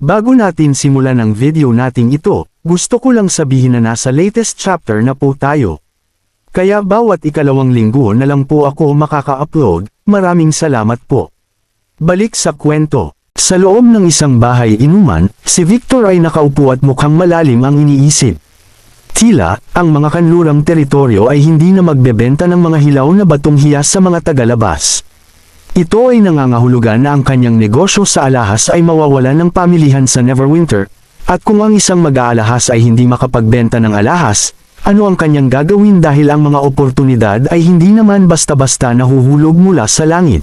Bago natin simulan ang video nating ito, gusto ko lang sabihin na nasa latest chapter na po tayo. Kaya bawat ikalawang linggo na lang po ako makaka-upload, maraming salamat po. Balik sa kwento. Sa loob ng isang bahay inuman, si Victor ay nakaupo at mukhang malalim ang iniisip. Tila, ang mga kanlurang teritoryo ay hindi na magbebenta ng mga hilaw na batong hiyas sa mga tagalabas. Ito ay nangangahulugan na ang kanyang negosyo sa alahas ay mawawalan ng pamilihan sa Neverwinter, at kung ang isang mag-aalahas ay hindi makapagbenta ng alahas, ano ang kanyang gagawin dahil ang mga oportunidad ay hindi naman basta-basta nahuhulog mula sa langit.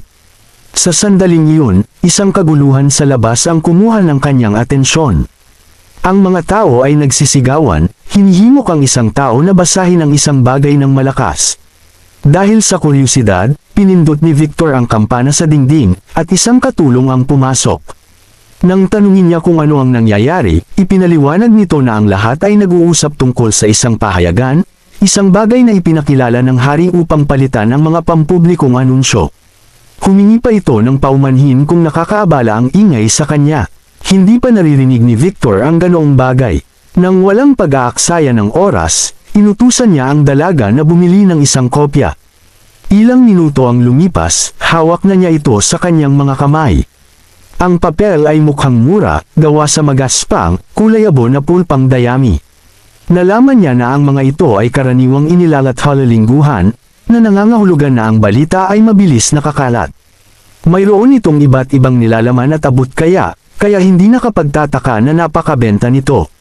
Sa sandaling iyon, isang kaguluhan sa labas ang kumuha ng kanyang atensyon. Ang mga tao ay nagsisigawan, hinihimok ang isang tao na basahin ang isang bagay ng malakas. Dahil sa kuryosidad, pinindot ni Victor ang kampana sa dingding, at isang katulong ang pumasok. Nang tanungin niya kung ano ang nangyayari, ipinaliwanag nito na ang lahat ay nag-uusap tungkol sa isang pahayagan, isang bagay na ipinakilala ng hari upang palitan ang mga pampublikong anunsyo. Humingi pa ito ng paumanhin kung nakakaabala ang ingay sa kanya. Hindi pa naririnig ni Victor ang ganoong bagay. Nang walang pag-aaksaya ng oras, inutusan niya ang dalaga na bumili ng isang kopya. Ilang minuto ang lumipas, hawak na niya ito sa kanyang mga kamay. Ang papel ay mukhang mura, gawa sa magaspang, kulay abo na pulpang dayami. Nalaman niya na ang mga ito ay karaniwang inilalathala lingguhan, na nangangahulugan na ang balita ay mabilis nakakalat. Mayroon itong iba't ibang nilalaman at abot kaya hindi nakapagtataka na napakabenta nito.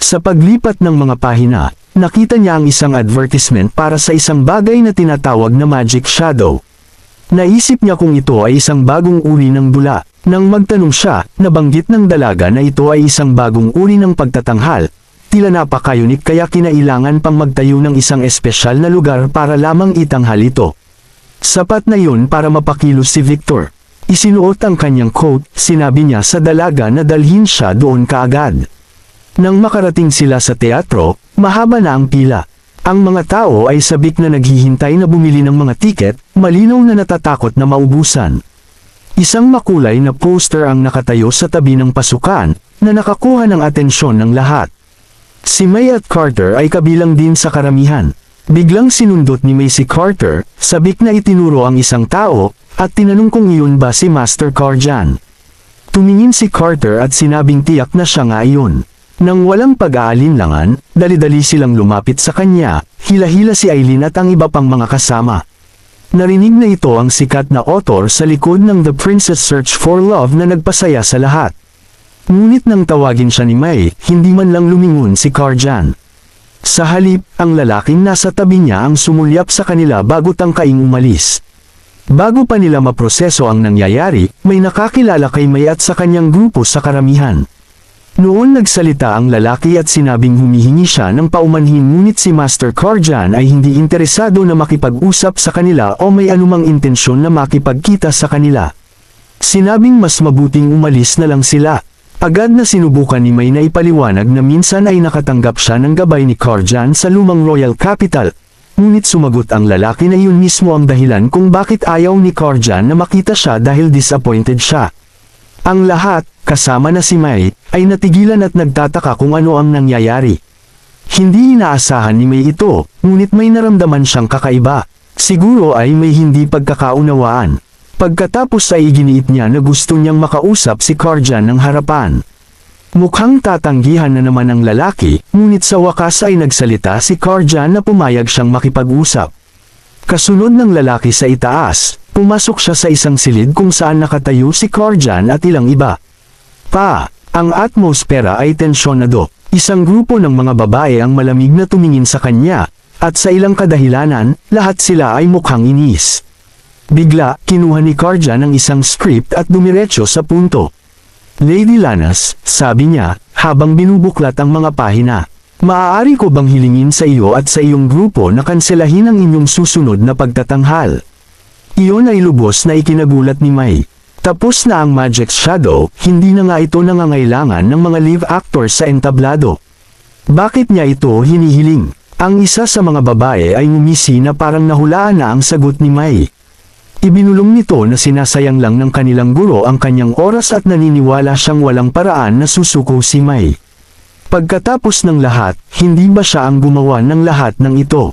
Sa paglipat ng mga pahina, nakita niya ang isang advertisement para sa isang bagay na tinatawag na Magic Shadow. Naisip niya kung ito ay isang bagong uri ng dula. Nang magtanong siya, nabanggit ng dalaga na ito ay isang bagong uri ng pagtatanghal. Tila napakayunik kaya kinailangan pang magtayo ng isang espesyal na lugar para lamang itanghal ito. Sapat na yun para mapakilos si Victor. Isinuot ang kanyang coat, sinabi niya sa dalaga na dalhin siya doon kaagad. Nang makarating sila sa teatro, mahaba na ang pila. Ang mga tao ay sabik na naghihintay na bumili ng mga tiket, malinaw na natatakot na maubusan. Isang makulay na poster ang nakatayo sa tabi ng pasukan, na nakakuha ng atensyon ng lahat. Si May at Carter ay kabilang din sa karamihan. Biglang sinundot ni May si Carter, sabik na itinuro ang isang tao, at tinanong kung iyon ba si Master Karjan. Tumingin si Carter at sinabing tiyak na siya nga iyon. Nang walang pag-aalinlangan, dali-dali silang lumapit sa kanya, hila-hila si Eileen at ang iba pang mga kasama. Narinig na ito ang sikat na author sa likod ng The Princess Search for Love na nagpasaya sa lahat. Ngunit nang tawagin siya ni May, hindi man lang lumingon si Karjan. Sa halip, ang lalaking nasa tabi niya ang sumulyap sa kanila bago tangkaing umalis. Bago pa nila maproseso ang nangyayari, may nakakilala kay May at sa kanyang grupo sa karamihan. Noon nagsalita ang lalaki at sinabing humihingi siya ng paumanhin ngunit si Master Karjan ay hindi interesado na makipag-usap sa kanila o may anumang intensyon na makipagkita sa kanila. Sinabing mas mabuting umalis na lang sila. Agad na sinubukan ni May na ipaliwanag na minsan ay nakatanggap siya ng gabay ni Karjan sa lumang royal capital, ngunit sumagot ang lalaki na yun mismo ang dahilan kung bakit ayaw ni Karjan na makita siya dahil disappointed siya. Ang lahat, kasama na si May, ay natigilan at nagtataka kung ano ang nangyayari. Hindi inaasahan ni May ito, ngunit may naramdaman siyang kakaiba. Siguro ay may hindi pagkakaunawaan. Pagkatapos ay iginiit niya na gusto niyang makausap si Karjan ng harapan. Mukhang tatanggihan na naman ang lalaki, ngunit sa wakas ay nagsalita si Karjan na pumayag siyang makipag-usap. Kasunod ng lalaki sa itaas, pumasok siya sa isang silid kung saan nakatayo si Karjan at ilang iba. Ang atmosfera ay tensyonado. Isang grupo ng mga babae ang malamig na tumingin sa kanya, at sa ilang kadahilanan, lahat sila ay mukhang inis. Bigla, kinuha ni Karjan ang isang script at dumiretso sa punto. Lady Lanas, sabi niya, habang binubuklat ang mga pahina. Maaari ko bang hilingin sa iyo at sa iyong grupo na kanselahin ang inyong susunod na pagtatanghal? Iyon ay lubos na ikinagulat ni May. Tapos na ang Magic Shadow, hindi na nga ito nangangailangan ng mga live actors sa entablado. Bakit niya ito hinihiling? Ang isa sa mga babae ay ngumisi na parang nahulaan na ang sagot ni May. Ibinulong nito na sinasayang lang ng kanilang guro ang kanyang oras at naniniwala siyang walang paraan na susuko si May. Pagkatapos ng lahat, hindi ba siya ang gumawa ng lahat ng ito?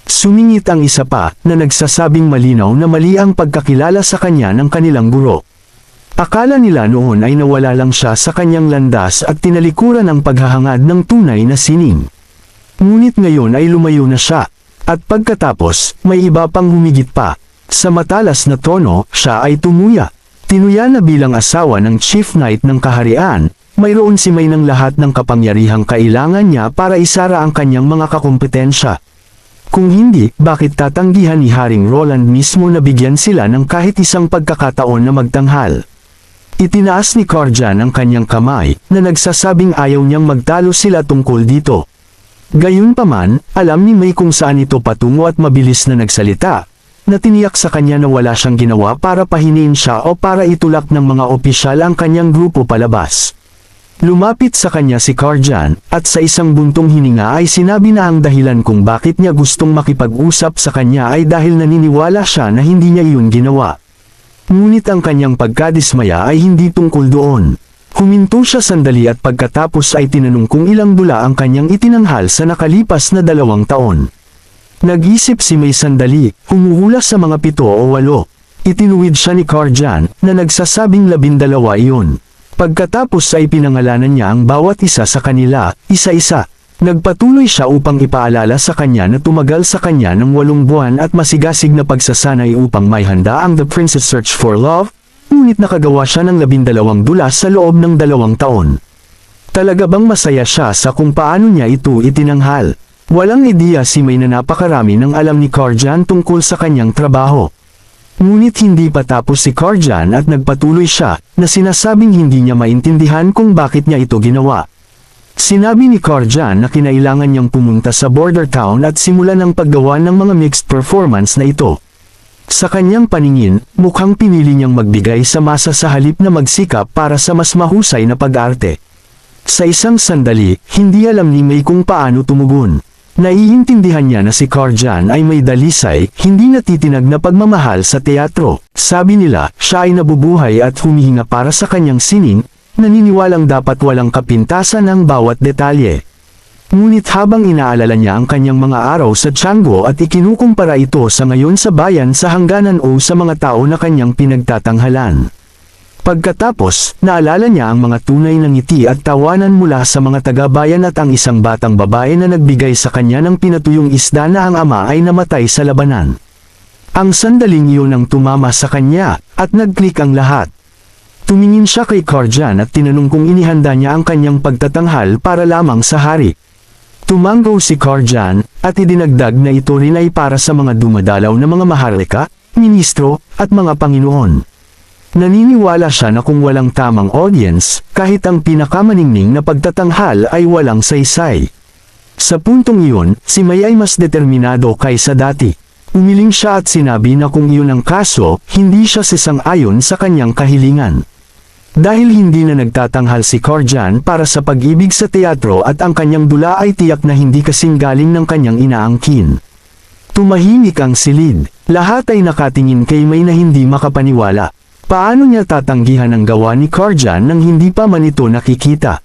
Sumingit ang isa pa, na nagsasabing malinaw na mali ang pagkakilala sa kanya ng kanilang guro. Akala nila noon ay nawala lang siya sa kanyang landas at tinalikuran ang paghahangad ng tunay na sining. Ngunit ngayon ay lumayo na siya. At pagkatapos, may iba pang humigit pa. Sa matalas na tono, siya ay tumuya. Tinuya na bilang asawa ng Chief Knight ng kaharian, mayroon si May ng lahat ng kapangyarihang kailangan niya para isara ang kanyang mga kakumpetensya. Kung hindi, bakit tatanggihan ni Haring Roland mismo na bigyan sila ng kahit isang pagkakataon na magtanghal? Itinaas ni Corjan ang kanyang kamay, na nagsasabing ayaw niyang magtalo sila tungkol dito. Gayunpaman, alam ni May kung saan ito patungo at mabilis na nagsalita, na tiniyak sa kanya na wala siyang ginawa para pahinin siya o para itulak ng mga opisyal ang kanyang grupo palabas. Lumapit sa kanya si Corjan, at sa isang buntong hininga ay sinabi na ang dahilan kung bakit niya gustong makipag-usap sa kanya ay dahil naniniwala siya na hindi niya iyon ginawa. Ngunit ang kanyang pagkadismaya ay hindi tungkol doon. Huminto siya sandali at pagkatapos ay tinanong kung ilang dula ang kanyang itinanghal sa nakalipas na 2 taon. Nag-isip si May sandali, humuhulas sa mga 7 o 8. Itinuwid siya ni Corjan, na nagsasabing 12 iyon. Pagkatapos ay pinangalanan niya ang bawat isa sa kanila, isa-isa. Nagpatuloy siya upang ipaalala sa kanya na tumagal sa kanya ng 8 buwan at masigasig na pagsasanay upang may handa ang The Princess Search for Love, ngunit nakagawa siya ng 12 dula sa loob ng 2 taon. Talaga bang masaya siya sa kung paano niya ito itinanghal? Walang ideya si May na napakarami ng alam ni Corjan tungkol sa kanyang trabaho. Ngunit hindi pa tapos si Corjan at nagpatuloy siya, na sinasabing hindi niya maintindihan kung bakit niya ito ginawa. Sinabi ni Corjan na kinailangan niyang pumunta sa border town at simulan ang paggawa ng mga mixed performance na ito. Sa kanyang paningin, mukhang pinili niyang magbigay sa masa sa halip na magsikap para sa mas mahusay na pag-arte. Sa isang sandali, hindi alam ni May kung paano tumugon. Naiintindihan niya na si Corjan ay may dalisay, hindi natitinag na pagmamahal sa teatro. Sabi nila, siya ay nabubuhay at humihinga para sa kanyang sining, naniniwalang dapat walang kapintasan ang bawat detalye. Ngunit habang inaalala niya ang kanyang mga araw sa Tianggo at ikinukumpara ito sa ngayon sa bayan sa hangganan o sa mga tao na kanyang pinagtatanghalan. Pagkatapos, naalala niya ang mga tunay na ngiti at tawanan mula sa mga taga-bayan at ang isang batang babae na nagbigay sa kanya ng pinatuyong isda na ang ama ay namatay sa labanan. Ang sandaling iyon ang tumama sa kanya, at nag-click ang lahat. Tumingin siya kay Corjan at tinanong kung inihanda niya ang kanyang pagtatanghal para lamang sa hari. Tumanggo si Corjan, at idinagdag na ito rin ay para sa mga dumadalaw na mga maharlika, ministro, at mga Panginoon. Naniniwala siya na kung walang tamang audience, kahit ang pinakamaningning na pagtatanghal ay walang saysay. Sa puntong iyon, si May ay mas determinado kaysa dati. Umiling siya at sinabi na kung iyon ang kaso, hindi siya sisang-ayon sa kanyang kahilingan. Dahil hindi na nagtatanghal si Corjan para sa pag-ibig sa teatro at ang kanyang dula ay tiyak na hindi kasing galing ng kanyang inaangkin. Tumahimik ang silid. Lahat ay nakatingin kay May na hindi makapaniwala. Paano niya tatanggihan ang gawa ni Corjan nang hindi pa man ito nakikita?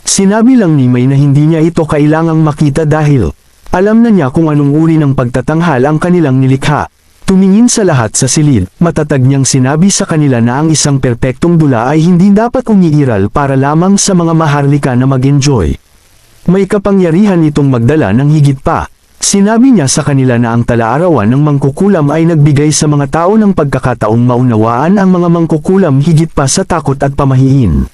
Sinabi lang ni May na hindi niya ito kailangang makita dahil alam na niya kung anong uri ng pagtatanghal ang kanilang nilikha. Tumingin sa lahat sa silid, matatag niyang sinabi sa kanila na ang isang perpektong dula ay hindi dapat umiiral para lamang sa mga maharlika na mag-enjoy. May kapangyarihan itong magdala ng higit pa. Sinabi niya sa kanila na ang tala-arawan ng mangkukulam ay nagbigay sa mga tao ng pagkakataong maunawaan ang mga mangkukulam higit pa sa takot at pamahiin.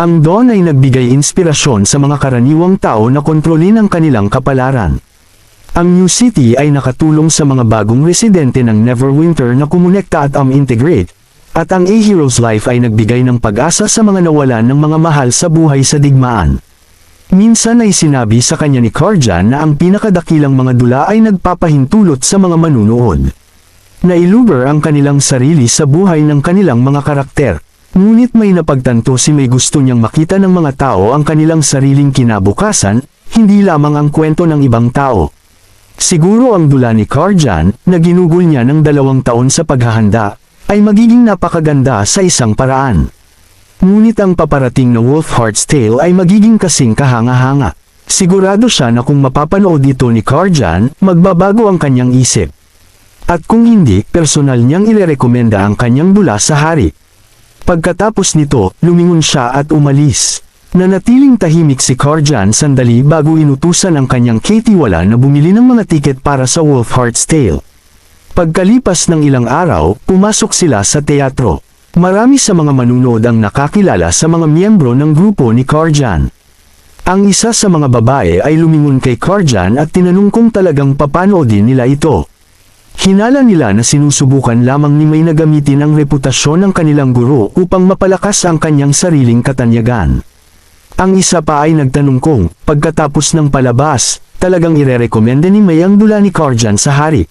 Ang Dawn ay nagbigay inspirasyon sa mga karaniwang tao na kontrolin ang kanilang kapalaran. Ang New City ay nakatulong sa mga bagong residente ng Neverwinter na kumonekta at integrate, at ang A Hero's Life ay nagbigay ng pag-asa sa mga nawalan ng mga mahal sa buhay sa digmaan. Minsan ay sinabi sa kanya ni Corjan na ang pinakadakilang mga dula ay nagpapahintulot sa mga manunood. Nailuber ang kanilang sarili sa buhay ng kanilang mga karakter. Ngunit may napagtanto si May gusto niyang makita ng mga tao ang kanilang sariling kinabukasan, hindi lamang ang kwento ng ibang tao. Siguro ang dula ni Karjan, na ginugol niya ng 2 taon sa paghahanda, ay magiging napakaganda sa isang paraan. Ngunit ang paparating na Wolfheart's Tale ay magiging kasing kahanga-hanga. Sigurado siya na kung mapapanood ito ni Karjan, magbabago ang kanyang isip. At kung hindi, personal niyang irerekomenda ang kanyang dula sa hari. Pagkatapos nito, lumingon siya at umalis. Nanatiling tahimik si Karjan sandali bago inutusan ang kanyang katiwala na bumili ng mga tiket para sa Wolfheart's Tale. Pagkalipas ng ilang araw, pumasok sila sa teatro. Marami sa mga manunood ang nakakilala sa mga miyembro ng grupo ni Karjan. Ang isa sa mga babae ay lumingon kay Karjan at tinanong kung talagang papanoodin nila ito. Hinala nila na sinusubukan lamang ni May na gamitin ang reputasyon ng kanilang guro upang mapalakas ang kanyang sariling katanyagan. Ang isa pa ay nagtanong kung, pagkatapos ng palabas, talagang irerekomenda ni May ang dula ni Karjan sa hari.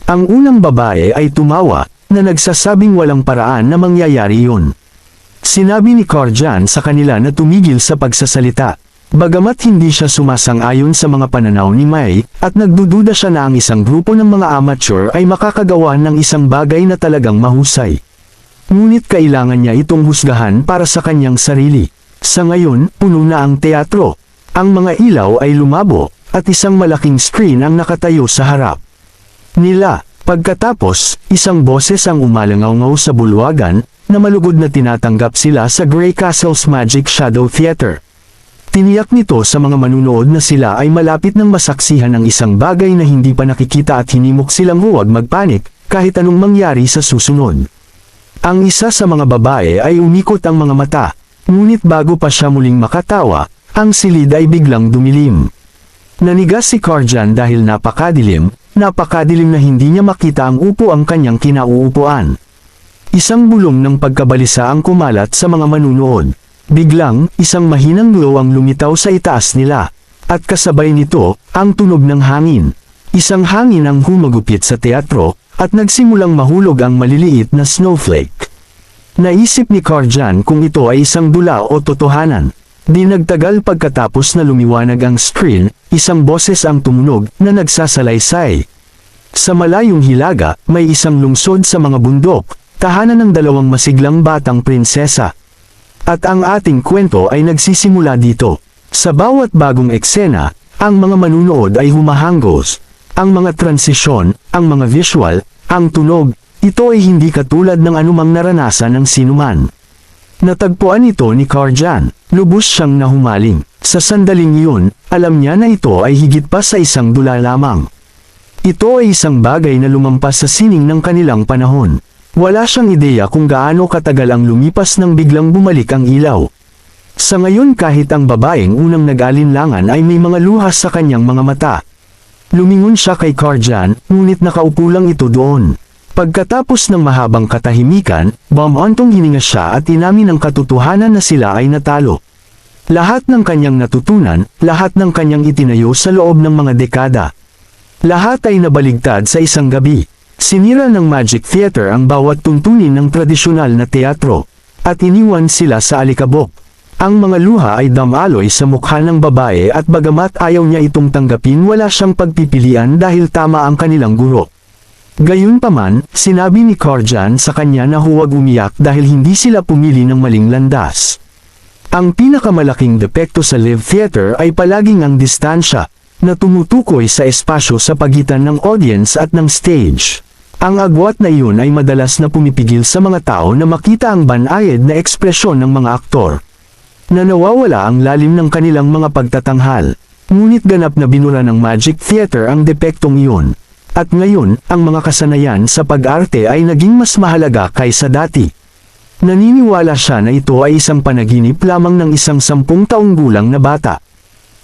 Ang unang babae ay tumawa, na nagsasabing walang paraan na mangyayari yun. Sinabi ni Karjan sa kanila na tumigil sa pagsasalita. Bagamat hindi siya sumasang-ayon sa mga pananaw ni May, at nagdududa siya na ang isang grupo ng mga amateur ay makakagawa ng isang bagay na talagang mahusay. Ngunit kailangan niya itong husgahan para sa kanyang sarili. Sa ngayon, puno na ang teatro. Ang mga ilaw ay lumabo, at isang malaking screen ang nakatayo sa harap nila. Pagkatapos, isang boses ang umalangaw-ngaw sa bulwagan, na malugod na tinatanggap sila sa Grey Castle's Magic Shadow Theater. Tiniyak nito sa mga manunood na sila ay malapit ng masaksihan ng isang bagay na hindi pa nakikita at hinimok silang huwag magpanik, kahit anong mangyari sa susunod. Ang isa sa mga babae ay umikot ang mga mata, ngunit bago pa siya muling makatawa, ang silid ay biglang dumilim. Nanigas si Karjan dahil napakadilim na hindi niya makita ang upo ang kanyang kinauupuan. Isang bulong ng pagkabalisa ang kumalat sa mga manunood. Biglang, isang mahinang glow ang lumitaw sa itaas nila. At kasabay nito, ang tunog ng hangin. Isang hangin ang humagupit sa teatro, at nagsimulang mahulog ang maliliit na snowflake. Naisip ni Karjan kung ito ay isang dula o totohanan. Di nagtagal pagkatapos na lumiwanag ang screen, isang boses ang tumunog na nagsasalaysay. Sa malayong hilaga, may isang lungsod sa mga bundok, tahanan ng 2 masiglang batang prinsesa. At ang ating kwento ay nagsisimula dito. Sa bawat bagong eksena, ang mga manunood ay humahanggos. Ang mga transisyon, ang mga visual, ang tunog, ito ay hindi katulad ng anumang naranasan ng sinuman. Natagpuan ito ni Karjan. Lubos siyang nahumaling. Sa sandaling iyon, alam niya na ito ay higit pa sa isang dula lamang. Ito ay isang bagay na lumampas sa sining ng kanilang panahon. Wala siyang ideya kung gaano katagal ang lumipas nang biglang bumalik ang ilaw. Sa ngayon kahit ang babaeng unang nag-alinlangan ay may mga luha sa kanyang mga mata. Lumingon siya kay Karjan, ngunit nakaupo lang ito doon. Pagkatapos ng mahabang katahimikan, bumantong hininga siya at inamin ang katotohanan na sila ay natalo. Lahat ng kanyang natutunan, lahat ng kanyang itinayo sa loob ng mga dekada. Lahat ay nabaligtad sa isang gabi. Sinira ng Magic Theater ang bawat tuntunin ng tradisyonal na teatro, at iniwan sila sa alikabok. Ang mga luha ay damaloy sa mukha ng babae at bagamat ayaw niya itong tanggapin wala siyang pagpipilian dahil tama ang kanilang guro. Gayunpaman, sinabi ni Karjan sa kanya na huwag umiyak dahil hindi sila pumili ng maling landas. Ang pinakamalaking depekto sa live theater ay palaging ang distansya, na tumutukoy sa espasyo sa pagitan ng audience at ng stage. Ang agwat na iyon ay madalas na pumipigil sa mga tao na makita ang banayad na ekspresyon ng mga aktor. Na nawawala ang lalim ng kanilang mga pagtatanghal. Ngunit ganap na binura ng Magic Theater ang depektong iyon. At ngayon, ang mga kasanayan sa pag-arte ay naging mas mahalaga kaysa dati. Naniniwala siya na ito ay isang panaginip lamang ng isang 10 taong gulang na bata.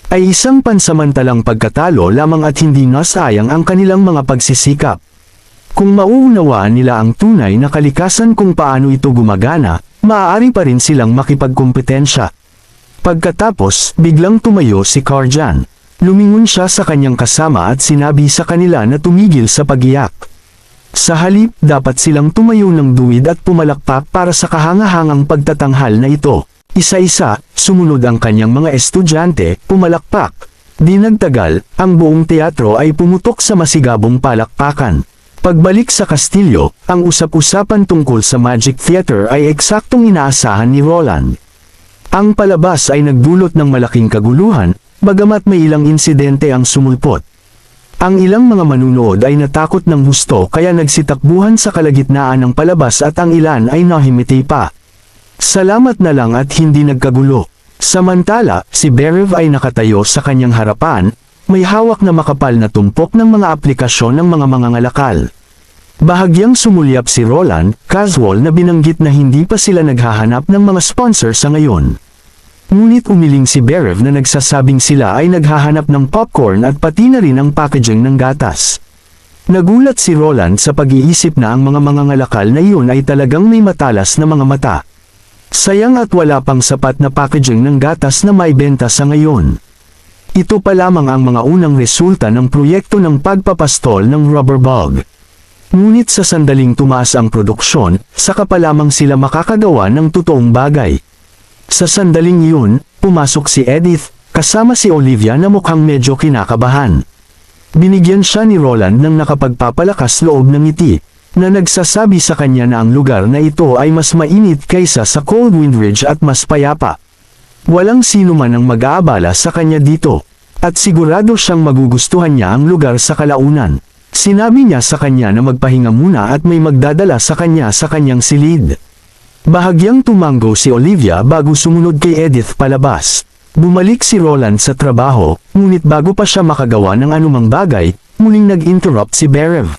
Ay isang pansamantalang pagkatalo lamang at hindi nasayang ang kanilang mga pagsisikap. Kung mauunawaan nila ang tunay na kalikasan kung paano ito gumagana, maaari pa rin silang makipagkompetensya. Pagkatapos, biglang tumayo si Karjan. Lumingon siya sa kanyang kasama at sinabi sa kanila na tumigil sa pag-iyak. Sa halip, dapat silang tumayo ng duwid at pumalakpak para sa kahangahangang pagtatanghal na ito. Isa-isa, sumunod ang kanyang mga estudyante, pumalakpak. Di nagtagal, ang buong teatro ay pumutok sa masigabong palakpakan. Pagbalik sa kastilyo, ang usap-usapan tungkol sa Magic Theater ay eksaktong inaasahan ni Roland. Ang palabas ay nagdulot ng malaking kaguluhan, bagamat may ilang insidente ang sumulpot. Ang ilang mga manunood ay natakot ng husto kaya nagsitakbuhan sa kalagitnaan ng palabas at ang ilan ay nahimiti pa. Salamat na lang at hindi nagkagulo. Samantala, si Berev ay nakatayo sa kanyang harapan, may hawak na makapal na tumpok ng mga aplikasyon ng mga mangangalakal. Bahagyang sumulyap si Roland, casual na binanggit na hindi pa sila naghahanap ng mga sponsor sa ngayon. Ngunit umiling si Berev na nagsasabing sila ay naghahanap ng popcorn at pati na rin ang packaging ng gatas. Nagulat si Roland sa pag-iisip na ang mga mangangalakal na iyon ay talagang may matalas na mga mata. Sayang at wala pang sapat na packaging ng gatas na maibenta sa ngayon. Ito pa lamang ang mga unang resulta ng proyekto ng pagpapastol ng rubber bug. Ngunit sa sandaling tumaas ang produksyon, saka pa lamang sila makakagawa ng totoong bagay. Sa sandaling iyon, pumasok si Edith, kasama si Olivia na mukhang medyo kinakabahan. Binigyan siya ni Roland ng nakapagpapalakas loob ng ngiti, na nagsasabi sa kanya na ang lugar na ito ay mas mainit kaysa sa Coldwind Ridge at mas payapa. Walang sino man ang mag-aabala sa kanya dito, at sigurado siyang magugustuhan niya ang lugar sa kalaunan. Sinabi niya sa kanya na magpahinga muna at may magdadala sa kanyang silid. Bahagyang tumango si Olivia bago sumunod kay Edith palabas. Bumalik si Roland sa trabaho, ngunit bago pa siya makagawa ng anumang bagay, muling nag-interrupt si Berev.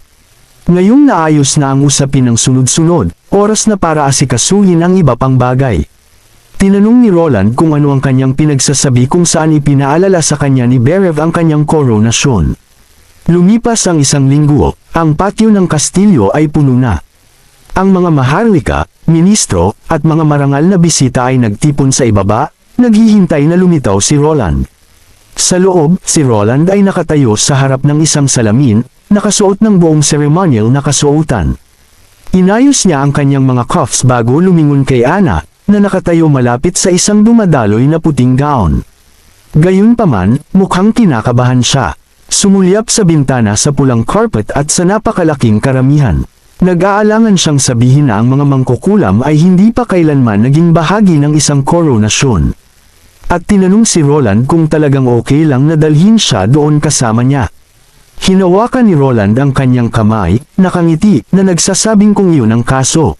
Ngayong naayos na ang usapin ng sunod-sunod, oras na para asikasuhin ang iba pang bagay. Tinanong ni Roland kung ano ang kanyang pinagsasabi kung saan ipinaalala sa kanya ni Berev ang kanyang koronasyon. Lumipas ang isang linggo, ang patio ng kastilyo ay puno na. Ang mga maharlika, ministro, at mga marangal na bisita ay nagtipon sa ibaba, naghihintay na lumitaw si Roland. Sa loob, si Roland ay nakatayo sa harap ng isang salamin, nakasuot ng buong ceremonial na kasuotan. Inayos niya ang kanyang mga cuffs bago lumingon kay Anna, na nakatayo malapit sa isang dumadaloy na puting gown. Gayunpaman, mukhang kinakabahan siya. Sumulyap sa bintana sa pulang carpet at sa napakalaking karamihan. Nag-aalangan siyang sabihin na ang mga mangkukulam ay hindi pa kailanman naging bahagi ng isang koronasyon. At tinanong si Roland kung talagang okay lang na dalhin siya doon kasama niya. Hinawakan ni Roland ang kanyang kamay, nakangiti, na nagsasabing kung iyon ang kaso.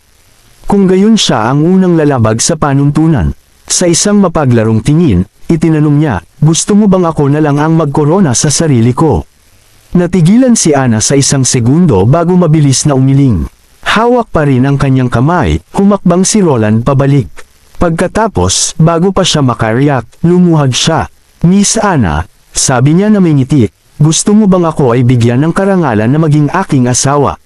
Kung gayon siya ang unang lalabag sa panuntunan. Sa isang mapaglarong tingin, itinanong niya, gusto mo bang ako na lang ang magkorona sa sarili ko? Natigilan si Anna sa isang segundo bago mabilis na umiling. Hawak pa rin ang kanyang kamay, humakbang si Roland pabalik. Pagkatapos, bago pa siya makariyak, lumuhad siya. Miss Anna, sabi niya na may ngiti, gusto mo bang ako ay bigyan ng karangalan na maging aking asawa?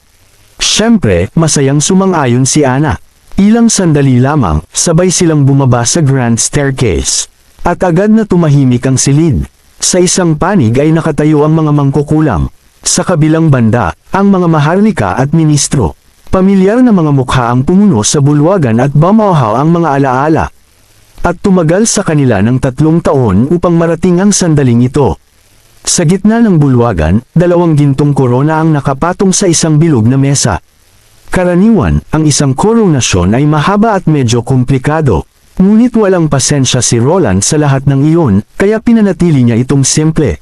Siyempre, masayang sumang-ayon si Anna. Ilang sandali lamang, sabay silang bumaba sa grand staircase. At agad na tumahimik ang silid. Sa isang panig ay nakatayo ang mga mangkukulam. Sa kabilang banda, ang mga maharlika at ministro. Pamilyar na mga mukha ang pumuno sa bulwagan at bumauhaw ang mga alaala. At tumagal sa kanila ng 3 taon upang marating ang sandaling ito. Sa gitna ng bulwagan, 2 gintong korona ang nakapatong sa isang bilog na mesa. Karaniwan, ang isang koronasyon ay mahaba at medyo komplikado. Ngunit walang pasensya si Roland sa lahat ng iyon, kaya pinanatili niya itong simple.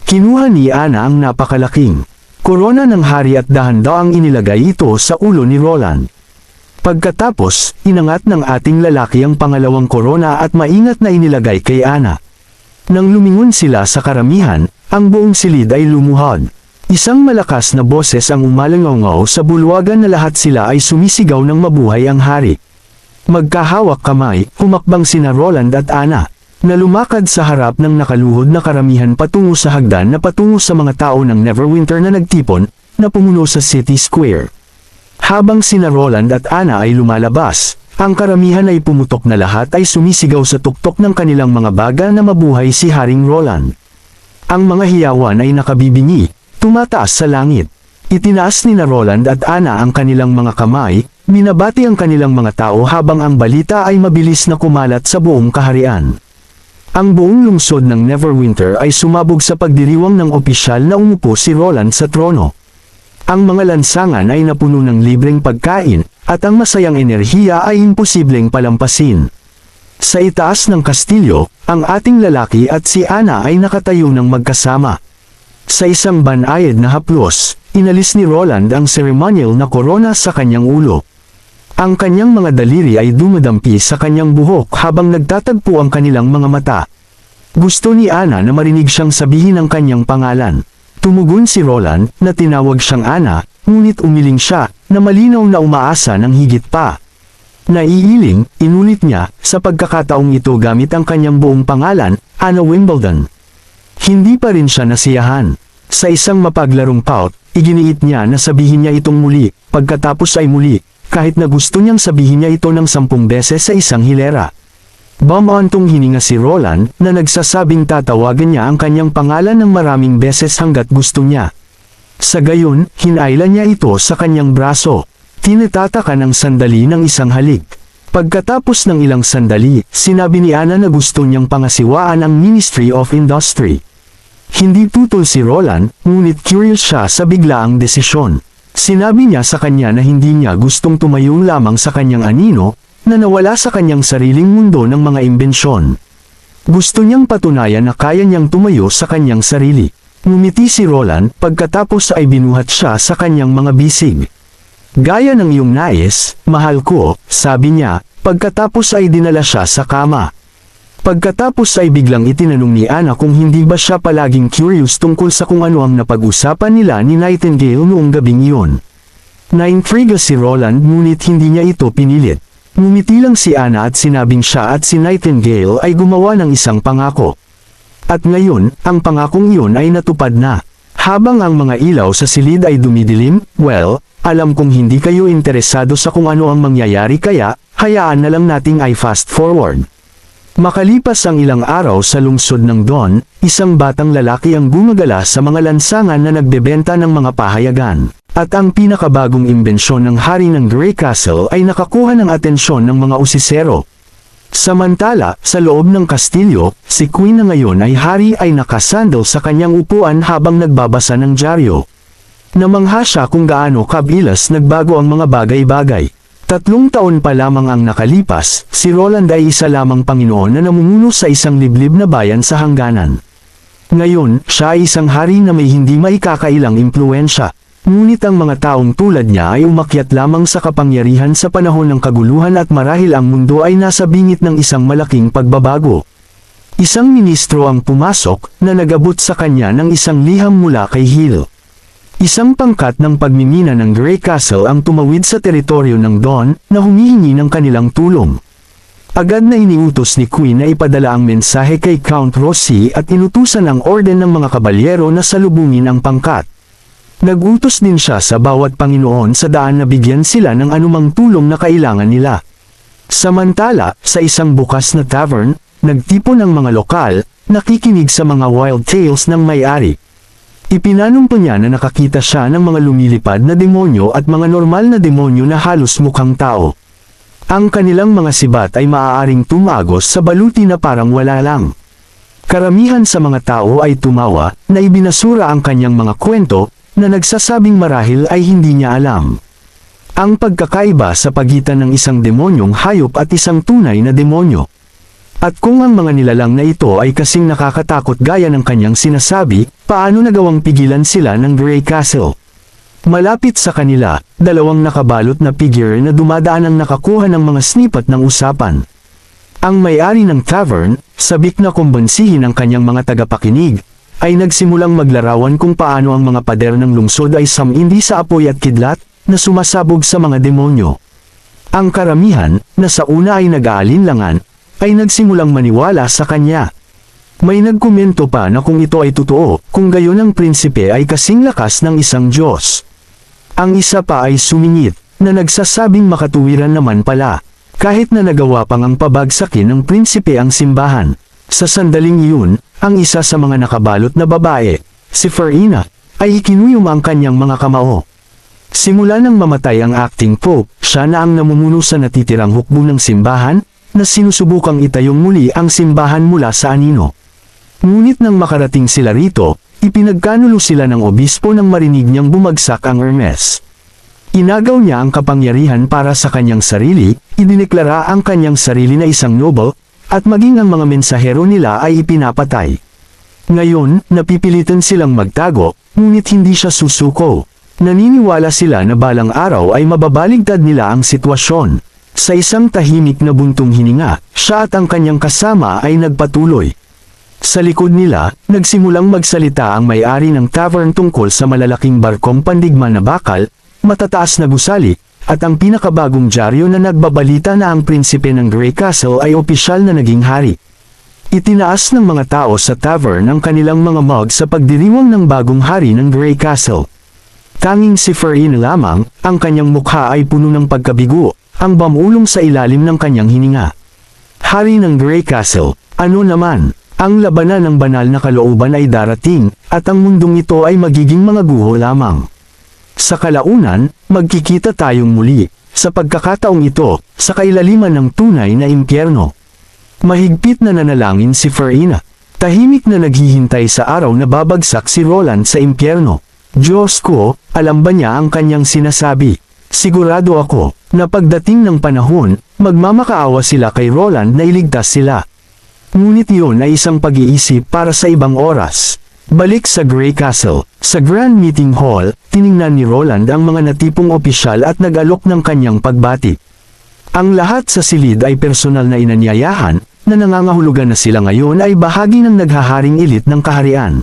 Kinuha ni Anna ang napakalaking korona ng hari at dahan-daang inilagay ito sa ulo ni Roland. Pagkatapos, inangat ng ating lalaki ang pangalawang korona at maingat na inilagay kay Anna. Nang lumingon sila sa karamihan, ang buong silid ay lumuhod. Isang malakas na boses ang umalangaw sa bulwagan na lahat sila ay sumisigaw ng mabuhay ang hari. Magkahawak kamay, humakbang sina Roland at Anna, na lumakad sa harap ng nakaluhod na karamihan patungo sa hagdan na patungo sa mga tao ng Neverwinter na nagtipon, na pumuno sa City Square. Habang sina Roland at Anna ay lumalabas, ang karamihan ay pumutok na lahat ay sumisigaw sa tuktok ng kanilang mga baga na mabuhay si Haring Roland. Ang mga hiyawan ay nakabibingi, tumataas sa langit. Itinaas ni na Roland at Anna ang kanilang mga kamay, binabati ang kanilang mga tao habang ang balita ay mabilis na kumalat sa buong kaharian. Ang buong lungsod ng Neverwinter ay sumabog sa pagdiriwang ng opisyal na umupo si Roland sa trono. Ang mga lansangan ay napuno ng libreng pagkain, at ang masayang enerhiya ay imposibleng palampasin. Sa itaas ng kastilyo, ang ating lalaki at si Ana ay nakatayo ng magkasama. Sa isang banayad na haplos, inalis ni Roland ang ceremonial na korona sa kanyang ulo. Ang kanyang mga daliri ay dumadampi sa kanyang buhok habang nagtatagpo ang kanilang mga mata. Gusto ni Ana na marinig siyang sabihin ang kanyang pangalan. Tumugon si Roland na tinawag siyang Ana, ngunit umiling siya na malinaw na umaasa ng higit pa. Naiiling, inulit niya, sa pagkakataong ito gamit ang kanyang buong pangalan, Anna Wimbledon. Hindi pa rin siya nasiyahan. Sa isang mapaglarong pout, iginiit niya na sabihin niya itong muli, pagkatapos ay muli, kahit na gusto niyang sabihin niya ito ng 10 beses sa isang hilera. Bumantong hininga si Roland na nagsasabing tatawagan niya ang kanyang pangalan ng maraming beses hanggat gusto niya. Sa gayon, hinailan niya ito sa kanyang braso. Tinataka ng sandali ng isang halik. Pagkatapos ng ilang sandali, sinabi ni Ana na gusto niyang pangasiwaan ang Ministry of Industry. Hindi tutol si Roland, ngunit curious siya sa biglaang desisyon. Sinabi niya sa kanya na hindi niya gustong tumayong lamang sa kanyang anino, na nawala sa kanyang sariling mundo ng mga imbensyon. Gusto niyang patunayan na kaya niyang tumayo sa kanyang sarili. Ngumiti si Roland, pagkatapos ay binuhat siya sa kanyang mga bisig. Gaya ng iyong nais, mahal ko, sabi niya, pagkatapos ay dinala siya sa kama. Pagkatapos ay biglang itinanong ni Ana kung hindi ba siya palaging curious tungkol sa kung ano ang napag-usapan nila ni Nightingale noong gabing iyon. Naintriga si Roland ngunit hindi niya ito pinilit. Ngumiti lang si Ana at sinabing siya at si Nightingale ay gumawa ng isang pangako. At ngayon, ang pangakong iyon ay natupad na. Habang ang mga ilaw sa silid ay dumidilim, well, alam kong hindi kayo interesado sa kung ano ang mangyayari kaya, hayaan na lang nating ay fast forward. Makalipas ang ilang araw sa lungsod ng Dawn, isang batang lalaki ang gumagala sa mga lansangan na nagbebenta ng mga pahayagan. At ang pinakabagong imbensyon ng hari ng Grey Castle ay nakakuha ng atensyon ng mga usisero. Samantala, sa loob ng kastilyo, si Queen na ngayon ay hari ay nakasandal sa kanyang upuan habang nagbabasa ng dyaryo. Namangha siya kung gaano kabilis nagbago ang mga bagay-bagay. 3 taon pa lamang ang nakalipas, si Roland ay isa lamang Panginoon na namumuno sa isang liblib na bayan sa hangganan. Ngayon, siya ay isang hari na may hindi maikakailang impluwensya. Ngunit ang mga taong tulad niya ay umakyat lamang sa kapangyarihan sa panahon ng kaguluhan at marahil ang mundo ay nasa bingit ng isang malaking pagbabago. Isang ministro ang pumasok na nagabot sa kanya ng isang liham mula kay Hill. Isang pangkat ng pagmimina ng Grey Castle ang tumawid sa teritoryo ng Dawn na humihingi ng kanilang tulong. Agad na iniutos ni Queen na ipadala ang mensahe kay Count Rossi at inutusan ang orden ng mga kabalyero na salubungin ang pangkat. Nagutos din siya sa bawat Panginoon sa daan na bigyan sila ng anumang tulong na kailangan nila. Samantala, sa isang bukas na tavern, nagtipon ang mga lokal, nakikinig sa mga wild tales ng may-ari. Ipinanumpa niya na nakakita siya ng mga lumilipad na demonyo at mga normal na demonyo na halos mukhang tao. Ang kanilang mga sibat ay maaaring tumagos sa baluti na parang wala lang. Karamihan sa mga tao ay tumawa na ibinasura ang kanyang mga kwento na nagsasabing marahil ay hindi niya alam. Ang pagkakaiba sa pagitan ng isang demonyong hayop at isang tunay na demonyo. At kung ang mga nilalang na ito ay kasing nakakatakot gaya ng kanyang sinasabi, paano nagawang pigilan sila ng Grey Castle? Malapit sa kanila, 2 nakabalot na figure na dumadaan ang nakakuha ng mga snippet ng usapan. Ang may-ari ng tavern, sabik na kumbansihin ang kanyang mga tagapakinig, ay nagsimulang maglarawan kung paano ang mga pader ng lungsod ay samindi sa apoy at kidlat na sumasabog sa mga demonyo. Ang karamihan, na sa una ay nag-aalinlangan, ay nagsimulang maniwala sa kanya. May nagkomento pa na kung ito ay totoo, kung gayon ang prinsipe ay kasing lakas ng isang Diyos. Ang isa pa ay sumingit, na nagsasabing makatuwiran naman pala, kahit na nagawa pang ang pabagsakin ng prinsipe ang simbahan. Sa sandaling iyon, ang isa sa mga nakabalot na babae, si Farina, ay ikinuyom ang kanyang mga kamao. Simula nang mamatay ang acting pope, siya na ang namumuno sa natitirang hukbo ng simbahan, na sinusubukang itayong muli ang simbahan mula sa anino. Ngunit nang makarating sila rito, ipinagkanulo sila ng obispo nang marinig niyang bumagsak ang Hermes. Inagaw niya ang kapangyarihan para sa kanyang sarili, idineklara ang kanyang sarili na isang noble, at maging ang mga mensahero nila ay ipinapatay. Ngayon, napipilitan silang magtago, ngunit hindi siya susuko. Naniniwala sila na balang araw ay mababaligtad nila ang sitwasyon. Sa isang tahimik na buntong hininga, siya at ang kanyang kasama ay nagpatuloy. Sa likod nila, nagsimulang magsalita ang may-ari ng tavern tungkol sa malalaking barkong pandigma na bakal, matataas na gusali, at ang pinakabagong dyaryo na nagbabalita na ang prinsipe ng Grey Castle ay opisyal na naging hari. Itinaas ng mga tao sa tavern ang kanilang mga mug sa pagdiriwang ng bagong hari ng Grey Castle. Tanging si Ferine lamang, ang kanyang mukha ay puno ng pagkabigo, ang bamulong sa ilalim ng kanyang hininga. Hari ng Grey Castle, ano naman, ang labanan ng banal na kalooban ay darating, at ang mundong ito ay magiging mga guho lamang. Sa kalaunan, magkikita tayong muli, sa pagkakataong ito, sa kailaliman ng tunay na impyerno. Mahigpit na nanalangin si Ferina. Tahimik na naghihintay sa araw na babagsak si Roland sa impyerno. Diyos ko, alam ba niya ang kanyang sinasabi? Sigurado ako, na pagdating ng panahon, magmamakaawa sila kay Roland na iligtas sila. Ngunit iyon ay isang pag-iisip para sa ibang oras. Balik sa Grey Castle, sa Grand Meeting Hall, tiningnan ni Roland ang mga natipong opisyal at nag-alok ng kanyang pagbati. Ang lahat sa silid ay personal na inanyayahan, na nangangahulugan na sila ngayon ay bahagi ng naghaharing elit ng kaharian.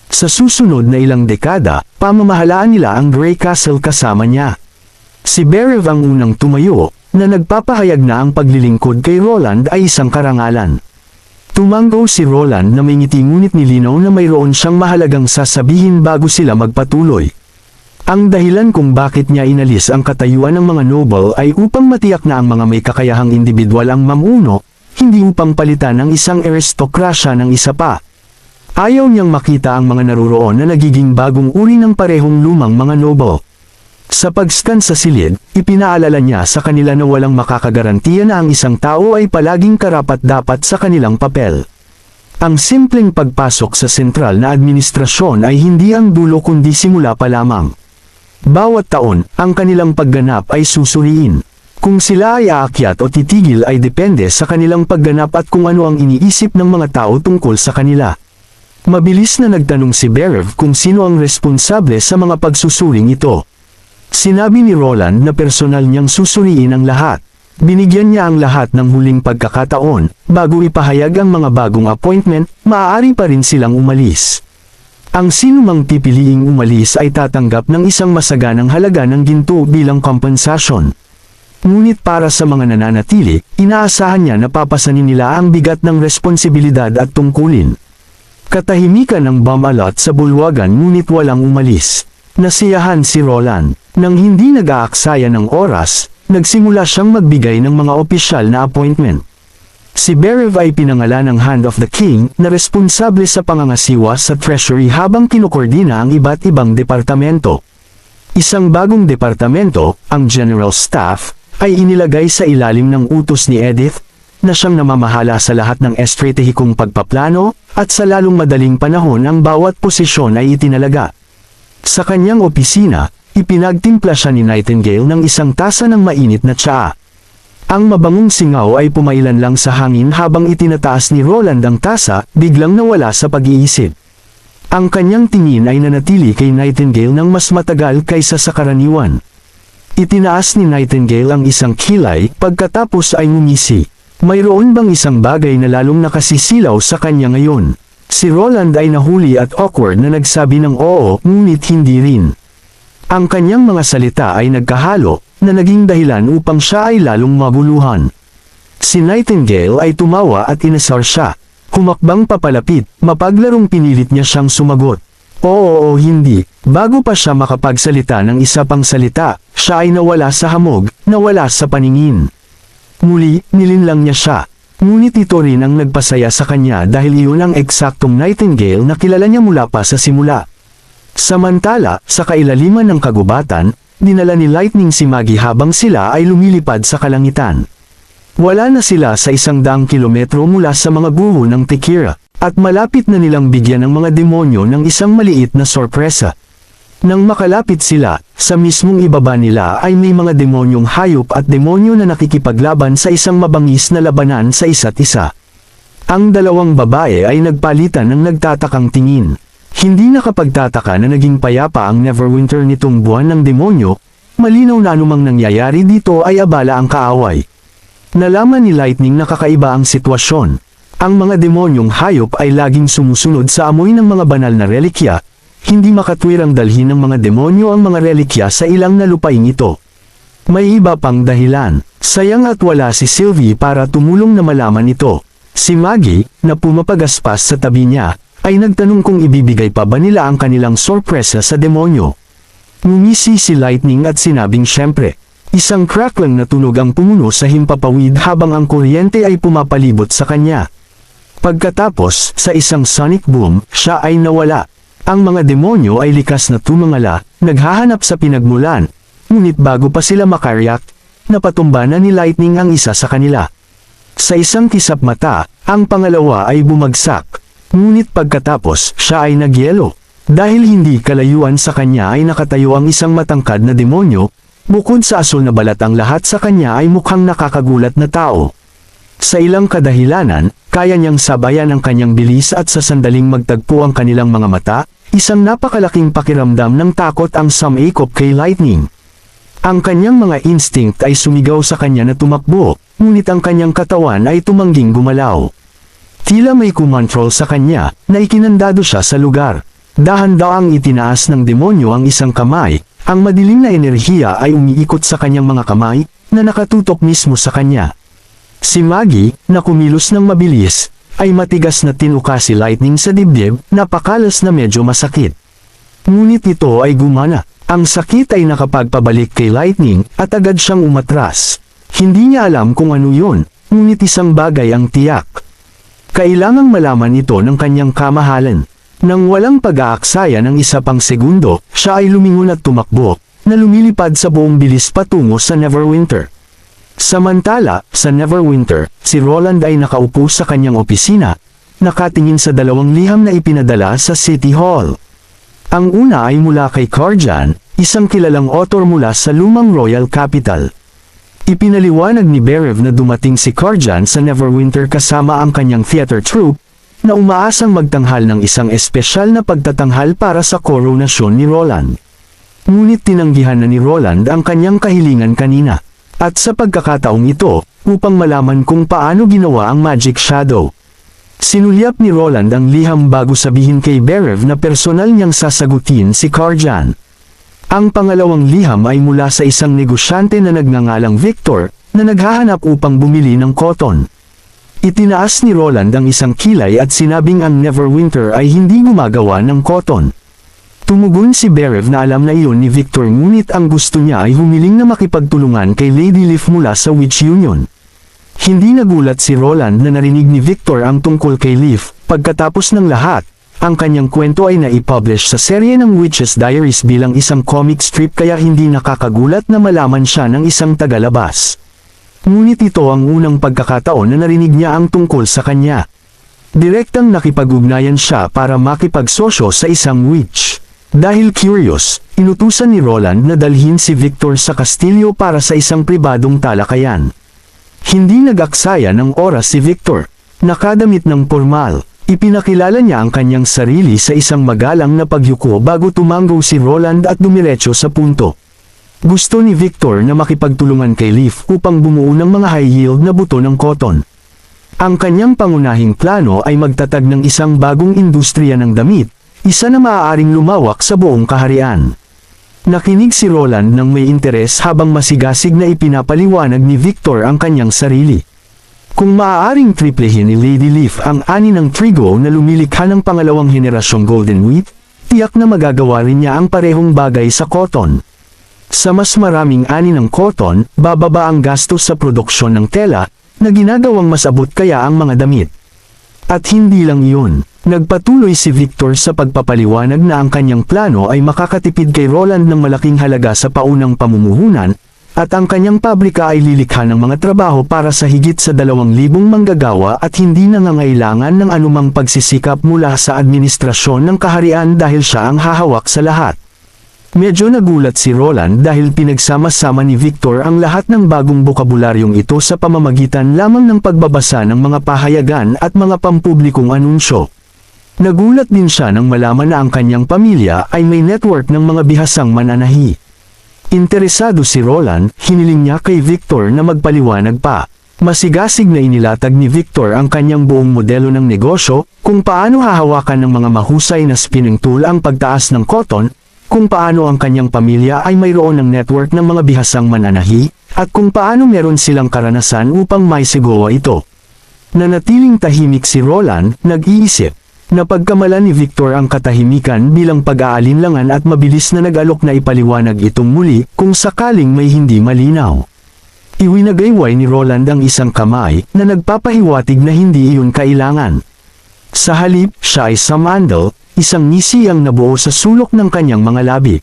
Sa susunod na ilang dekada, pamamahalaan nila ang Grey Castle kasama niya. Si Berev ang unang tumayo, na nagpapahayag na ang paglilingkod kay Roland ay isang karangalan. Tumanggo si Roland na may ngiti ngunit nilinaw na mayroon siyang mahalagang sasabihin bago sila magpatuloy. Ang dahilan kung bakit niya inalis ang katayuan ng mga noble ay upang matiyak na ang mga may kakayahang individual ang mamuno, hindi upang palitan ang isang aristokrasya ng isa pa. Ayaw niyang makita ang mga naruroon na nagiging bagong uri ng parehong lumang mga noble. Sa pagskan sa silid, ipinaalala niya sa kanila na walang makakagarantiya na ang isang tao ay palaging karapat-dapat sa kanilang papel. Ang simpleng pagpasok sa sentral na administrasyon ay hindi ang dulo kundi simula pa lamang. Bawat taon, ang kanilang pagganap ay susuriin. Kung sila ay aakyat o titigil ay depende sa kanilang pagganap at kung ano ang iniisip ng mga tao tungkol sa kanila. Mabilis na nagtanong si Berev kung sino ang responsable sa mga pagsusuring ito. Sinabi ni Roland na personal niyang susuriin ang lahat. Binigyan niya ang lahat ng huling pagkakataon, bago ipahayag ang mga bagong appointment, maaari pa rin silang umalis. Ang sinumang pipiliing umalis ay tatanggap ng isang masaganang halaga ng ginto bilang kompensasyon. Ngunit para sa mga nananatili, inaasahan niya na papasanin nila ang bigat ng responsibilidad at tungkulin. Katahimikan ng bomb-alot sa bulwagan ngunit walang umalis. Nasiyahan si Roland. Nang hindi nag-aaksaya ng oras, nagsimula siyang magbigay ng mga opisyal na appointment. Si Berev ay pinangalan ng Hand of the King na responsable sa pangangasiwa sa treasury habang kinukordina ang iba't ibang departamento. Isang bagong departamento, ang General Staff, ay inilagay sa ilalim ng utos ni Edith, na siyang namamahala sa lahat ng estratehikong pagpaplano, at sa lalong madaling panahon ang bawat posisyon ay itinalaga. Sa kanyang opisina, ipinagtimpla siya ni Nightingale ng isang tasa ng mainit na tsaa. Ang mabangong singaw ay pumailan lang sa hangin habang itinataas ni Roland ang tasa, biglang nawala sa pag-iisip. Ang kanyang tingin ay nanatili kay Nightingale ng mas matagal kaysa sa karaniwan. Itinaas ni Nightingale ang isang kilay, pagkatapos ay ngumisi. Mayroon bang isang bagay na lalong nakasisilaw sa kanya ngayon? Si Roland ay nahuli at awkward na nagsabi ng oo, ngunit hindi rin. Ang kanyang mga salita ay nagkahalo, na naging dahilan upang siya ay lalong mabuluhan. Si Nightingale ay tumawa at inasar siya. Humakbang papalapit, mapaglarong pinilit niya siyang sumagot. Oo o hindi, bago pa siya makapagsalita ng isa pang salita, siya ay nawala sa hamog, nawala sa paningin. Muli, nilinlang niya siya. Ngunit ito rin ang nagpasaya sa kanya dahil iyon ang eksaktong Nightingale na kilala niya mula pa sa simula. Samantala, sa kailaliman ng kagubatan, dinala ni Lightning si Maggie habang sila ay lumilipad sa kalangitan. Wala na sila sa 100 kilometro mula sa mga guho ng Tekira, at malapit na nilang bigyan ng mga demonyo ng isang maliit na sorpresa. Nang makalapit sila, sa mismong ibaba nila ay may mga demonyong hayop at demonyo na nakikipaglaban sa isang mabangis na labanan sa isa't isa. Ang dalawang babae ay nagpalitan ng nagtatakang tingin. Hindi nakapagtataka na naging payapa ang Neverwinter nitong buwan ng demonyo, malinaw na anumang nangyayari dito ay abala ang kaaway. Nalaman ni Lightning na kakaiba ang sitwasyon. Ang mga demonyong hayop ay laging sumusunod sa amoy ng mga banal na relikya, hindi makatwirang dalhin ng mga demonyo ang mga relikya sa ilang na lupain ito. May iba pang dahilan, sayang at wala si Sylvie para tumulong na malaman ito. Si Maggie, na pumapagaspas sa tabi niya, ay nagtanong kung ibibigay pa ba nila ang kanilang sorpresa sa demonyo. Ngumisi si Lightning at sinabing syempre. Isang crack lang na tunog ang pumuno sa himpapawid habang ang kuryente ay pumapalibot sa kanya. Pagkatapos, sa isang sonic boom, siya ay nawala. Ang mga demonyo ay likas na tumangala, naghahanap sa pinagmulan. Ngunit bago pa sila makariyak, napatumba na ni Lightning ang isa sa kanila. Sa isang kisap mata, ang pangalawa ay bumagsak. Ngunit pagkatapos, siya ay nagyelo. Dahil hindi kalayuan sa kanya ay nakatayo ang isang matangkad na demonyo. Bukod sa asul na balat ang lahat sa kanya ay mukhang nakakagulat na tao. Sa ilang kadahilanan, kaya niyang sabayan ang kanyang bilis at sa sandaling magtagpo ang kanilang mga mata, isang napakalaking pakiramdam ng takot ang sumaikop kay Lightning. Ang kanyang mga instinct ay sumigaw sa kanya na tumakbo, ngunit ang kanyang katawan ay tumangging gumalaw. Tila may kumontrol sa kanya, na ikinandado siya sa lugar. Dahan-daang itinaas ng demonyo ang isang kamay. Ang madilim na enerhiya ay umiikot sa kanyang mga kamay, na nakatutok mismo sa kanya. Si Maggie, na kumilos ng mabilis, ay matigas na tinuka si Lightning sa dibdib, napakalas na medyo masakit. Ngunit ito ay gumana. Ang sakit ay nakapagpabalik kay Lightning, at agad siyang umatras. Hindi niya alam kung ano yun, ngunit isang bagay ang tiyak. Kailangang malaman ito ng kanyang kamahalan. Nang walang pag-aaksaya ng isa pang segundo, siya ay lumingon at tumakbo, na lumilipad sa buong bilis patungo sa Neverwinter. Samantala, sa Neverwinter, si Roland ay nakaupo sa kanyang opisina, nakatingin sa dalawang liham na ipinadala sa City Hall. Ang una ay mula kay Karjan, isang kilalang author mula sa lumang Royal Capital. Ipinaliwanag ni Berev na dumating si Karjan sa Neverwinter kasama ang kanyang theater troupe, na umaasang magtanghal ng isang espesyal na pagtatanghal para sa koronasyon ni Roland. Ngunit tinanggihan na ni Roland ang kanyang kahilingan kanina. At sa pagkakataong ito, upang malaman kung paano ginawa ang Magic Shadow. Sinulyap ni Roland ang liham bago sabihin kay Berev na personal niyang sasagutin si Karjan. Ang pangalawang liham ay mula sa isang negosyante na nagngangalang Victor, na naghahanap upang bumili ng cotton. Itinaas ni Roland ang isang kilay at sinabing ang Neverwinter ay hindi gumagawa ng cotton. Tumugon si Berev na alam na iyon ni Victor ngunit ang gusto niya ay humiling na makipagtulungan kay Lady Leaf mula sa Witch Union. Hindi nagulat si Roland na narinig ni Victor ang tungkol kay Leaf. Pagkatapos ng lahat, ang kanyang kwento ay naipublish sa serye ng Witch's Diaries bilang isang comic strip kaya hindi nakakagulat na malaman siya ng isang tagalabas. Ngunit ito ang unang pagkakataon na narinig niya ang tungkol sa kanya. Direktang nakipag-ugnayan siya para makipagsosyo sa isang witch. Dahil curious, inutusan ni Roland na dalhin si Victor sa kastilyo para sa isang pribadong talakayan. Hindi nag-aksaya ng oras si Victor. Nakadamit ng formal, ipinakilala niya ang kanyang sarili sa isang magalang na pagyuko bago tumango si Roland at dumiretso sa punto. Gusto ni Victor na makipagtulungan kay Leaf upang bumuo ng mga high-yield na buto ng cotton. Ang kanyang pangunahing plano ay magtatag ng isang bagong industriya ng damit, isa na maaaring lumawak sa buong kaharian. Nakinig si Roland ng may interes habang masigasig na ipinapaliwanag ni Victor ang kanyang sarili. Kung maaaring triplehin ni Lady Leaf ang ani ng trigo na lumilikha ng pangalawang henerasyong golden wheat, tiyak na magagawa rin niya ang parehong bagay sa cotton. Sa mas maraming ani ng cotton, bababa ang gastos sa produksyon ng tela, na ginagawang mas abot kaya ang mga damit. At hindi lang iyon, nagpatuloy si Victor sa pagpapaliwanag na ang kanyang plano ay makakatipid kay Roland ng malaking halaga sa paunang pamumuhunan, at ang kanyang pabrika ay lilikha ng mga trabaho para sa higit sa 2,000 manggagawa at hindi nangangailangan ng anumang pagsisikap mula sa administrasyon ng kaharian dahil siya ang hahawak sa lahat. Medyo nagulat si Roland dahil pinagsama-sama ni Victor ang lahat ng bagong bokabularyong ito sa pamamagitan lamang ng pagbabasa ng mga pahayagan at mga pampublikong anunsyo. Nagulat din siya nang malaman na ang kanyang pamilya ay may network ng mga bihasang mananahi. Interesado si Roland, hiniling niya kay Victor na magpaliwanag pa. Masigasig na inilatag ni Victor ang kanyang buong modelo ng negosyo, kung paano hahawakan ng mga mahusay na spinning tool ang pagtaas ng cotton, kung paano ang kanyang pamilya ay mayroon ng network ng mga bihasang mananahi, at kung paano meron silang karanasan upang maisigawa ito. Nanatiling tahimik si Roland, nag-iisip. Napagkamalan ni Victor ang katahimikan bilang pag-aalinlangan at mabilis na nag-alok na ipaliwanag itong muli kung sakaling may hindi malinaw. Iwinagayway ni Roland ang isang kamay na nagpapahiwatig na hindi iyon kailangan. Sa halip, siya ay samandal, isang ngisi ang nabuo sa sulok ng kanyang mga labi.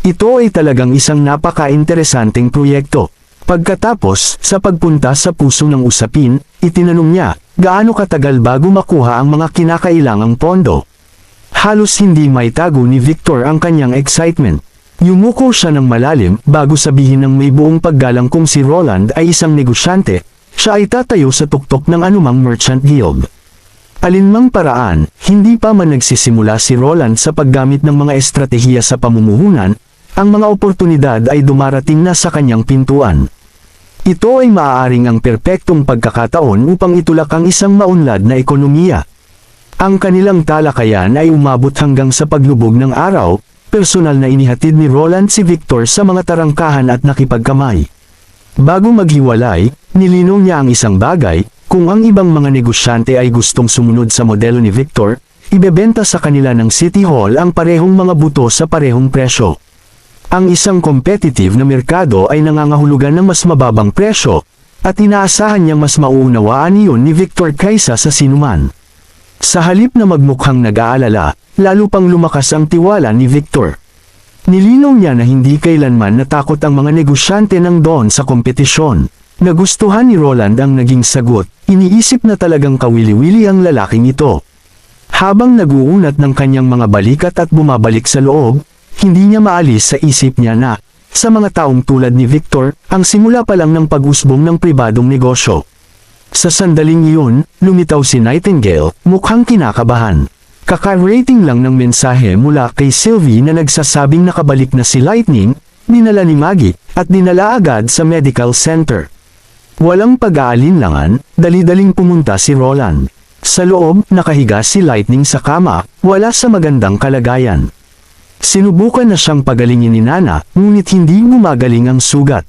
Ito ay talagang isang napaka-interesanteng proyekto. Pagkatapos, sa pagpunta sa puso ng usapin, itinanong niya, gaano katagal bago makuha ang mga kinakailangang pondo? Halos hindi maitago ni Victor ang kanyang excitement. Yumuko siya ng malalim bago sabihin ng may buong paggalang kung si Roland ay isang negosyante, siya ay tatayo sa tuktok ng anumang merchant guild. Alinmang paraan, hindi pa man nagsisimula si Roland sa paggamit ng mga estratehiya sa pamumuhunan, ang mga oportunidad ay dumarating na sa kanyang pintuan. Ito ay maaaring ang perpektong pagkakataon upang itulak ang isang maunlad na ekonomiya. Ang kanilang talakayan ay umabot hanggang sa paglubog ng araw, personal na inihatid ni Roland si Victor sa mga tarangkahan at nakipagkamay. Bago maghiwalay, nilinong niya ang isang bagay, kung ang ibang mga negosyante ay gustong sumunod sa modelo ni Victor, ibebenta sa kanila ng City Hall ang parehong mga buto sa parehong presyo. Ang isang competitive na merkado ay nangangahulugan ng mas mababang presyo, at inaasahan niyang mas mauunawaan iyon ni Victor kaysa sa sinuman. Sa halip na magmukhang nag-aalala, lalo pang lumakas ang tiwala ni Victor. Nilinaw niya na hindi kailanman natakot ang mga negosyante ng doon sa kompetisyon. Nagustuhan ni Roland ang naging sagot, iniisip na talagang kawili-wili ang lalaking ito. Habang naguunat ng kanyang mga balikat at bumabalik sa loob, hindi niya maalis sa isip niya na, sa mga taong tulad ni Victor, ang simula pa lang ng pag-usbong ng pribadong negosyo. Sa sandaling iyon, lumitaw si Nightingale, mukhang kinakabahan. Kaka-rating lang ng mensahe mula kay Sylvie na nagsasabing nakabalik na si Lightning, dinala ni Maggie, at dinala agad sa medical center. Walang pag-aalinlangan, dali-daling pumunta si Roland. Sa loob, nakahiga si Lightning sa kama, wala sa magandang kalagayan. Sinubukan na siyang pagalingin ni Nana, ngunit hindi gumagaling ang sugat.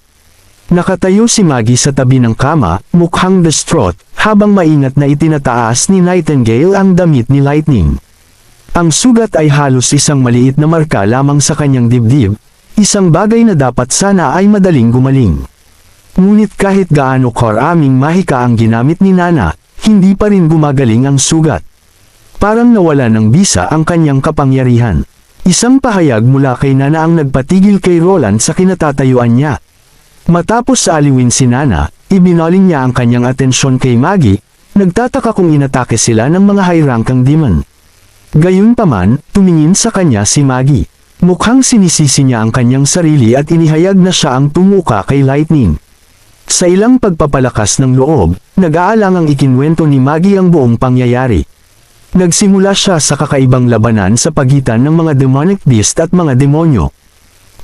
Nakatayo si Maggie sa tabi ng kama, mukhang distraught, habang maingat na itinataas ni Nightingale ang damit ni Lightning. Ang sugat ay halos isang maliit na marka lamang sa kanyang dibdib, isang bagay na dapat sana ay madaling gumaling. Ngunit kahit gaano karaming mahika ang ginamit ni Nana, hindi pa rin gumagaling ang sugat. Parang nawala ng bisa ang kanyang kapangyarihan. Isang pahayag mula kay Nana ang nagpatigil kay Roland sa kinatatayuan niya. Matapos aliwin si Nana, ibinaling niya ang kanyang atensyon kay Maggie, nagtataka kung inatake sila ng mga high-rankang demon. Gayunpaman, tumingin sa kanya si Maggie. Mukhang sinisisi niya ang kanyang sarili at inihayag na siya ang tumuka kay Lightning. Sa ilang pagpapalakas ng loob, nag-aalangang ikinwento ni Maggie ang buong pangyayari. Nagsimula siya sa kakaibang labanan sa pagitan ng mga demonic beast at mga demonyo.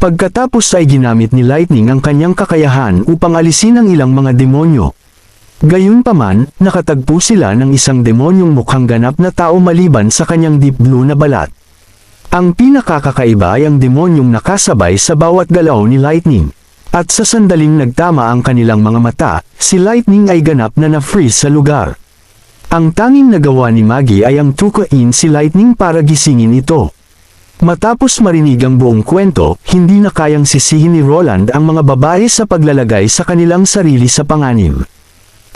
Pagkatapos ay ginamit ni Lightning ang kanyang kakayahan upang alisin ang ilang mga demonyo. Gayunpaman, nakatagpo sila ng isang demonyong mukhang ganap na tao maliban sa kanyang deep blue na balat. Ang pinakakakaiba ay ang demonyong nakasabay sa bawat galaw ni Lightning. At sa sandaling nagtama ang kanilang mga mata, si Lightning ay ganap na na-freeze sa lugar. Ang tanging nagawa ni Maggie ay ang tukuin si Lightning para gisingin ito. Matapos marinig ang buong kwento, hindi na kayang sisihin ni Roland ang mga babae sa paglalagay sa kanilang sarili sa panganib.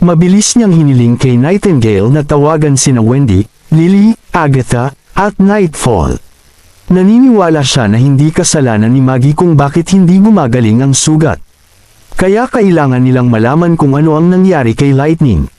Mabilis niyang hiniling kay Nightingale na tawagan sina Wendy, Lily, Agatha, at Nightfall. Naniniwala siya na hindi kasalanan ni Maggie kung bakit hindi gumagaling ang sugat. Kaya kailangan nilang malaman kung ano ang nangyari kay Lightning.